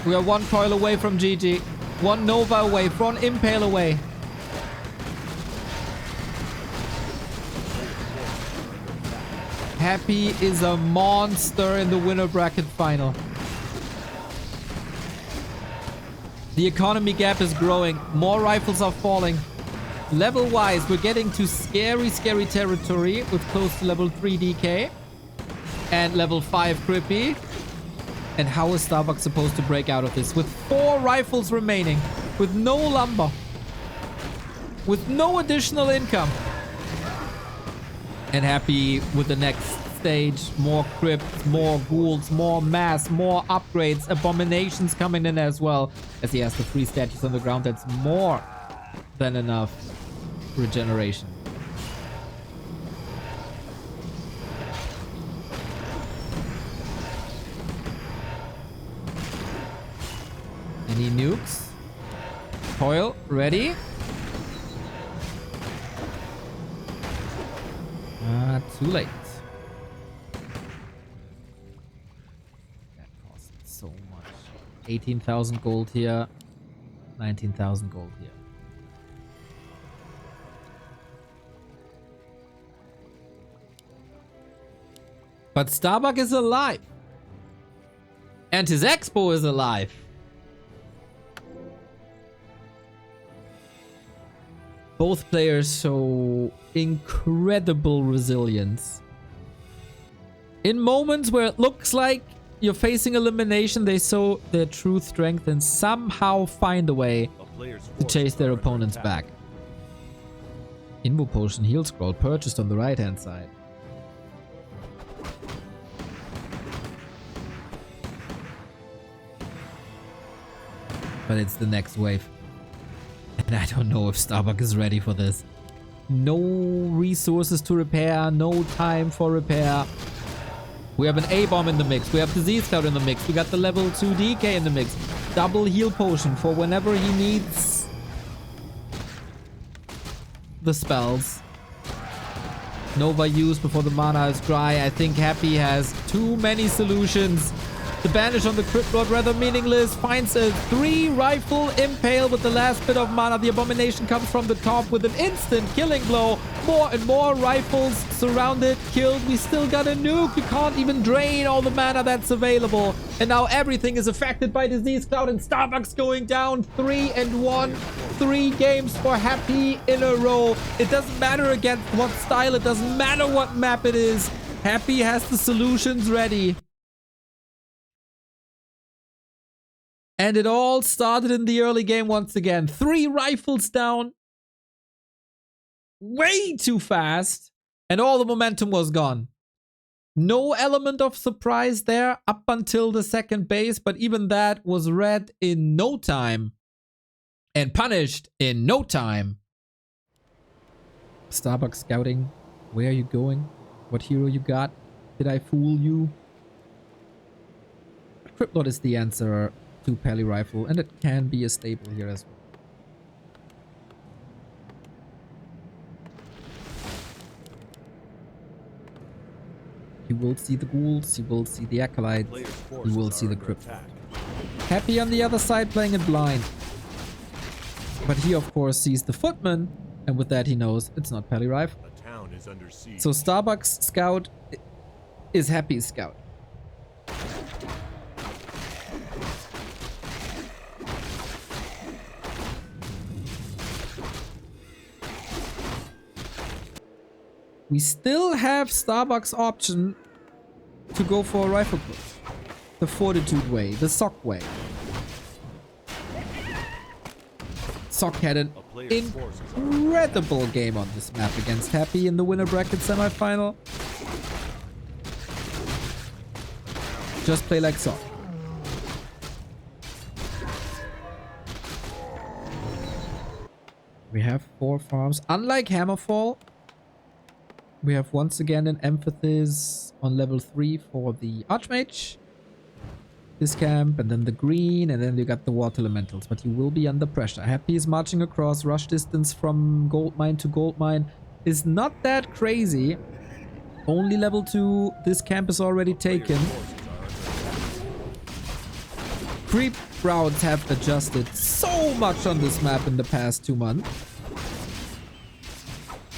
We are 1 coil away from GG. 1 Nova away, 1 Impale away. Happy is a monster in the winner bracket final. The economy gap is growing. More rifles are falling. Level-wise, we're getting to scary, scary territory with close to level 3 DK. And level 5 Crippy. And how is Starbuck supposed to break out of this? With 4 rifles remaining. With no lumber. With no additional income. And Happy with the next stage. More crypts, more ghouls, more mass, more upgrades. Abominations coming in as well. As he has the 3 statues on the ground. That's more than enough regeneration. Any nukes? Coil, ready? Too late. That costs so much. 18,000 gold here. 19,000 gold here. But Starbuck is alive. And his expo is alive. Both players show incredible resilience. In moments where it looks like you're facing elimination, they show their true strength and somehow find a way to chase their opponents back. Invo Potion Heal Scroll purchased on the right hand side. But it's the next wave. And I don't know if Starbuck is ready for this. No resources to repair, no time for repair. We have an A-bomb in the mix. We have Disease Cloud in the mix. We got the level 2 DK in the mix. Double heal potion for whenever he needs the spells. Nova used before the mana is dry. I think Happy has too many solutions. The banish on the Crypt Lord rather meaningless. Finds a 3 rifle impale with the last bit of mana. The abomination comes from the top with an instant killing blow. More and more rifles surrounded, killed. We still got a nuke. We can't even drain all the mana that's available. And now everything is affected by Disease Cloud, and Starbuck's going down 3-1. 3 games for Happy in a row. It doesn't matter against what style. It doesn't matter what map it is. Happy has the solutions ready. And it all started in the early game once again. 3 rifles down. Way too fast. And all the momentum was gone. No element of surprise there up until the second base. But even that was read in no time. And punished in no time. Starbuck scouting. Where are you going? What hero you got? Did I fool you? Crypt Lord is the answer to Pally Rifle, and it can be a staple here as well. You will see the ghouls, you will see the acolytes, you will see the crypt. Happy on the other side playing it blind. But he of course sees the footman, and with that he knows it's not Pally Rifle. So Starbuck's scout is Happy's scout. We still have Starbuck's option to go for a rifle push. The Fortitude way, the Sock way. Sock had an incredible game on this map against Happy in the winner bracket semifinal. Just play like Sock. We have 4 farms. Unlike Hammerfall, we have once again an emphasis on level 3 for the Archmage. This camp, and then the green, and then you got the water elementals. But you will be under pressure. Happy is marching across. Rush distance from gold mine to gold mine is not that crazy. Only level 2. This camp is already taken. Creep routes have adjusted so much on this map in the past 2 months.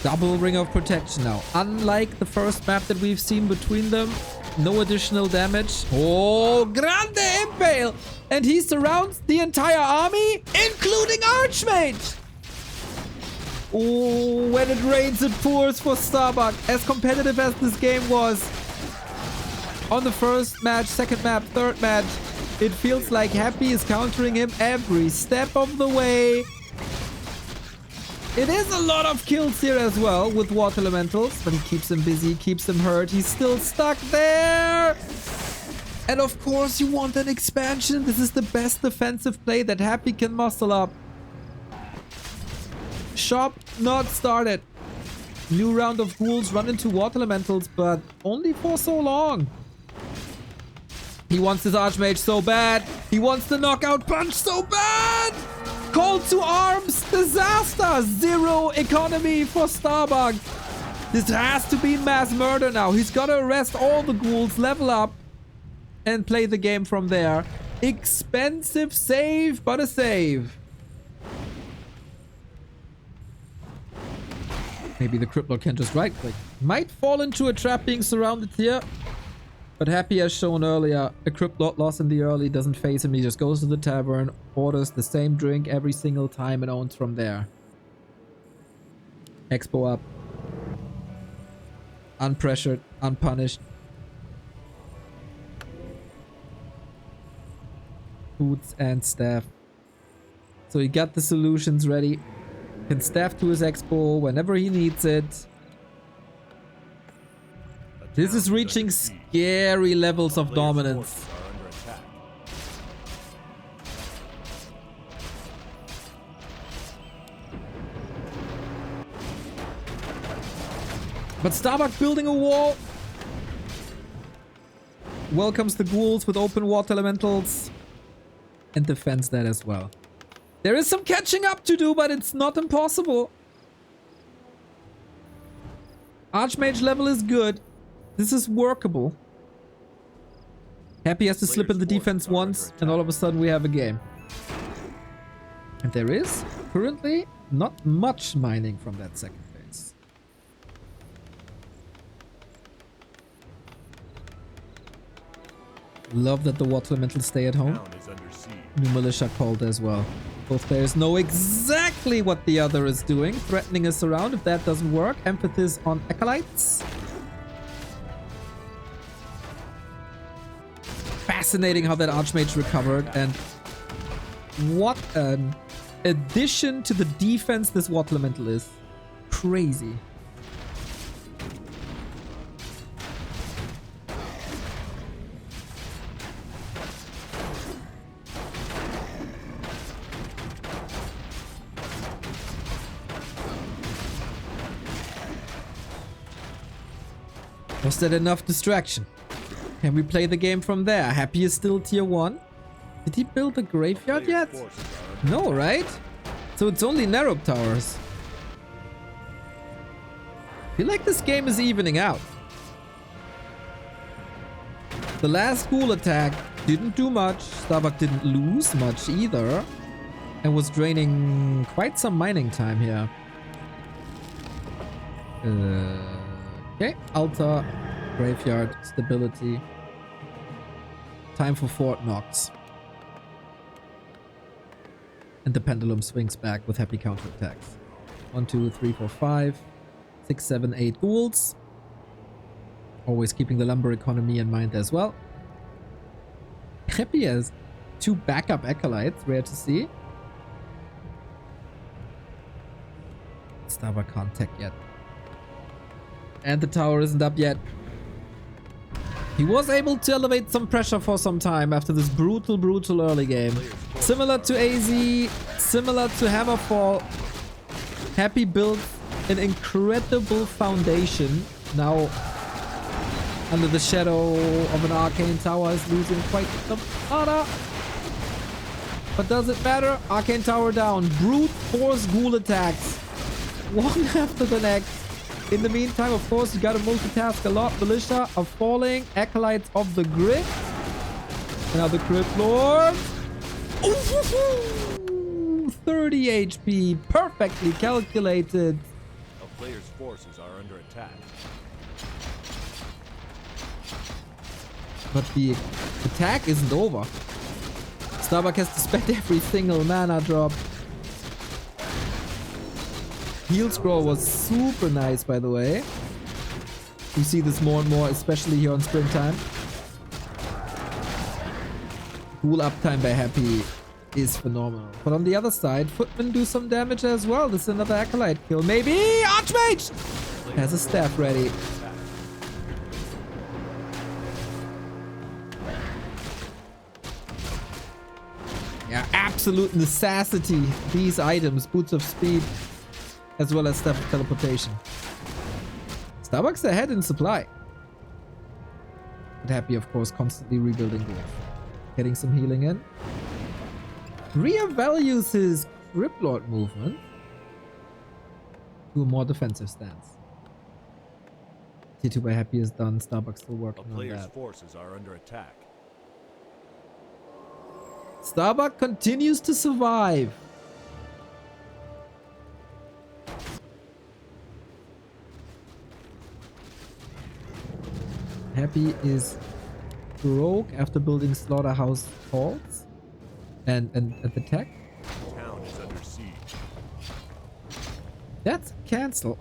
Double ring of protection now. Unlike the first map that we've seen between them, no additional damage. Oh, Grande Impale! And he surrounds the entire army, including Archmage! Oh, when it rains, it pours for Starbuck. As competitive as this game was on the first match, second map, third match, it feels like Happy is countering him every step of the way. It is a lot of kills here as well with water elementals, but he keeps him busy, keeps him hurt. He's still stuck there. And of course you want an expansion. This is the best defensive play that Happy can muscle up. Shop not started. New round of ghouls run into water elementals, but only for so long. He wants his Archmage so bad. He wants the knockout punch so bad. Call to arms. Disaster. 0 economy for Starbuck. This has to be mass murder now. He's got to arrest all the ghouls, level up, and play the game from there. Expensive save, but a save. Maybe the crippler can just right click. Might fall into a trap being surrounded here. But Happy, as shown earlier, a crippler loss in the early doesn't phase him. He just goes to the tavern, orders the same drink every single time, and owns from there. Expo up. Unpressured, unpunished. Boots and staff. So he got the solutions ready. Can staff to his expo whenever he needs it. This is reaching scary levels of dominance. But Starbuck building a wall. Welcomes the ghouls with open water elementals. And defends that as well. There is some catching up to do, but it's not impossible. Archmage level is good. This is workable. Happy has to slip in the defense once, and all of a sudden we have a game. And there is currently not much mining from that second phase. Love that the water elementals stay at home. New militia called as well. Both players know exactly what the other is doing, threatening us around. If that doesn't work, emphasis on acolytes. Fascinating how that Archmage recovered, and what an addition to the defense this water elemental is. Crazy. Was that enough distraction? Can we play the game from there? Happy is still tier 1. Did he build a graveyard yet? No, right? So it's only narrow towers. I feel like this game is evening out. The last ghoul attack didn't do much. Starbuck didn't lose much either. And was draining quite some mining time here. Okay, altar, graveyard, stability. Time for Fort Knox. And the pendulum swings back with Happy counterattacks. 1, 2, 3, 4, 5, 6, 7, 8 ghouls. Always keeping the lumber economy in mind as well. Happy has 2 backup acolytes, rare to see. Starbuck can't tech yet. And the tower isn't up yet. He was able to elevate some pressure for some time after this brutal, brutal early game. Similar to AZ, similar to Hammerfall, Happy built an incredible foundation. Now, under the shadow of an arcane tower, is losing quite some mana. But does it matter? Arcane tower down. Brute force ghoul attacks. One after the next. In the meantime, of course, you gotta multitask a lot. Militia are falling. Acolytes of the Griff. Now the Crypt Lord. 30 HP. Perfectly calculated. A player's forces are under attack. But the attack isn't over. Starbuck has to spend every single mana drop. Heal scroll was super nice, by the way. You see this more and more, especially here on springtime. Cool uptime by Happy is phenomenal. But on the other side, Footmen do some damage as well. This is another Acolyte kill. Maybe Archmage has a staff ready. Yeah, absolute necessity. These items, Boots of Speed, as well as Staff of Teleportation. Starbuck's ahead in supply. But Happy, of course, constantly rebuilding goals. Getting some healing in. Reevaluates his Crypt Lord movement to a more defensive stance. T2 by Happy is done. Starbuck's still working on player's that. forces are under attack. Starbuck continues to survive. Happy is broke after building slaughterhouse halls and the tech. Town is under siege. That's cancel.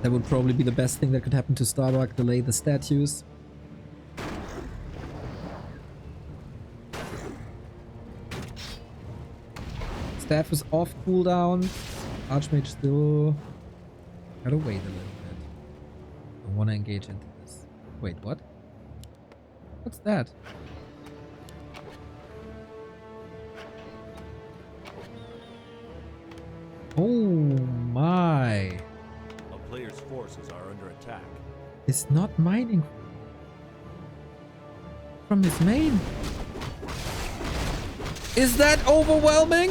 That would probably be the best thing that could happen to Starbuck. Delay the statues. Staff is off cooldown. Archmage still gotta wait a little bit. I wanna engage into this. Wait, what? What's that? Oh my. A player's forces are under attack. It's not mining from his main. Is that overwhelming?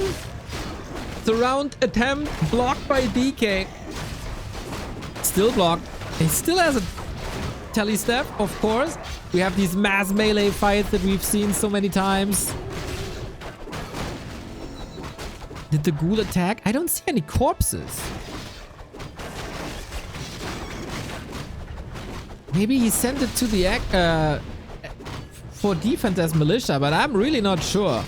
Surround attempt blocked by DK. Still blocked. He still has a telestep, of course. We have these mass melee fights that we've seen so many times. Did the ghoul attack? I don't see any corpses. Maybe he sent it to the for defense as militia, but I'm really not sure.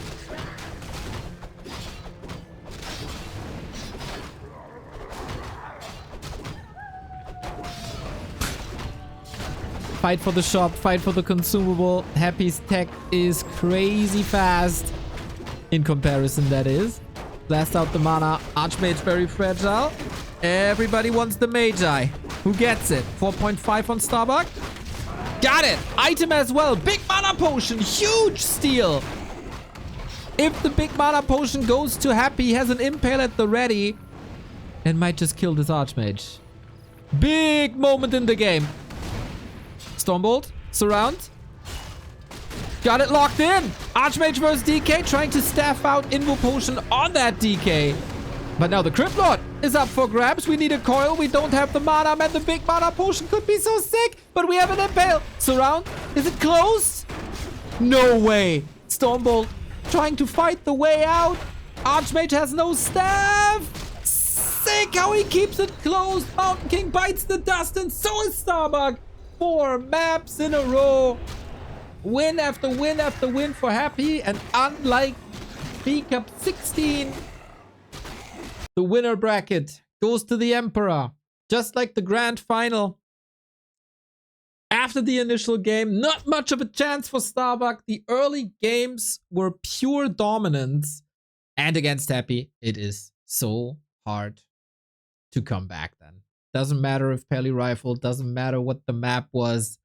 Fight for the shop, fight for the consumable. Happy's tech is crazy fast. In comparison, that is. Blast out the mana. Archmage very fragile. Everybody wants the Magi. Who gets it? 4.5 on Starbuck. Got it. Item as well. Big mana potion. Huge steal. If the big mana potion goes to Happy, he has an impale at the ready. And might just kill this Archmage. Big moment in the game. Stormbolt. Surround. Got it locked in. Archmage versus DK trying to staff out Invo Potion on that DK. But now the Crypt Lord is up for grabs. We need a coil. We don't have the mana. Man, the big mana potion could be so sick. But we have an impale. Surround. Is it closed? No way. Stormbolt trying to fight the way out. Archmage has no staff. Sick how he keeps it closed. Mountain King bites the dust and so is Starbuck. 4 maps in a row. Win after win after win for Happy. And unlike B Cup 16, The winner bracket goes to the Emperor. Just like the grand final. After the initial game, not much of a chance for Starbuck. The early games were pure dominance. And against Happy, it is so hard to come back then. Doesn't matter if Peli Rifle, doesn't matter what the map was.